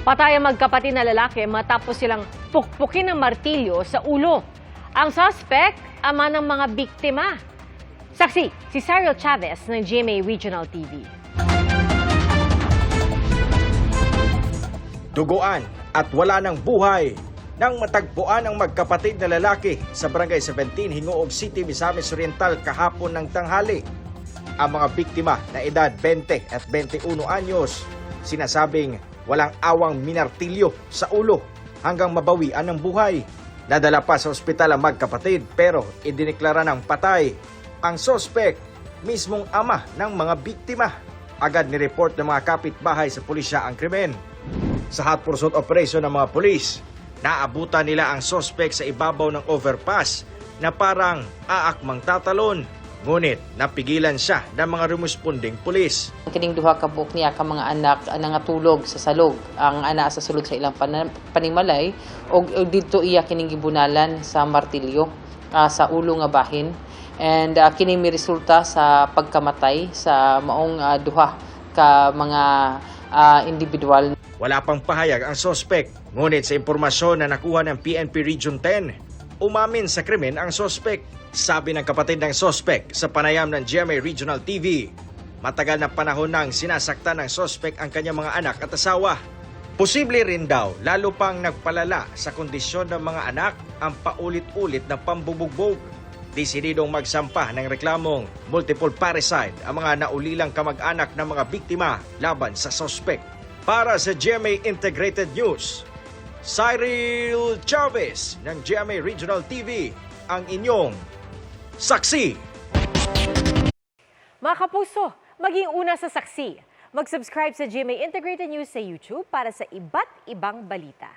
Patay ang magkapatid na lalaki matapos silang pukpukin ng martilyo sa ulo. Ang suspect, ama ng mga biktima. Saksi, si Sario Chavez ng GMA Regional TV. Duguan at wala ng buhay nang matagpuan ang magkapatid na lalaki sa Barangay 17, Hingoog City, Misamis Oriental kahapon ng tanghali. Ang mga biktima na edad 20 at 21 anyos, sinasabing walang awang minartilyo sa ulo hanggang mabawian ng buhay. Nadala pa sa ospital ang magkapatid pero idineklara ng patay ang sospek, mismong ama ng mga biktima. Agad ni-report ng mga kapitbahay sa pulisya ang krimen. Sa hot pursuit operation ng mga pulis, naabutan nila ang sospek sa ibabaw ng overpass na parang aakmang tatalon. Ngunit napigilan siya ng mga rumusponding pulis. Kining duha ka buok niya ka mga anak nangatulog sa salog. Ang ana sa sulod sa ilang panimalay og didto iya kining gibunalan sa martilyo sa ulo nga bahin. And kining miresulta sa pagkamatay sa maong duha ka mga individual. Wala pang pahayag ang sospek. Ngunit sa impormasyon na nakuha ng PNP Region 10, umamin sa krimen ang sospek. Sabi ng kapatid ng sospek sa panayam ng GMA Regional TV, matagal na panahon nang sinasaktan ng sospek ang kanyang mga anak at asawa. Posible rin daw lalo pang nagpalala sa kondisyon ng mga anak ang paulit-ulit na pambubugbog. Desididong magsampa ng reklamong multiple parricide ang mga naulilang kamag-anak ng mga biktima laban sa sospek. Para sa GMA Integrated News, Cyril Chavez ng GMA Regional TV, ang inyong saksi. Mga kapuso, maging una sa saksi. Mag-subscribe sa GMA Integrated News sa YouTube para sa iba't ibang balita.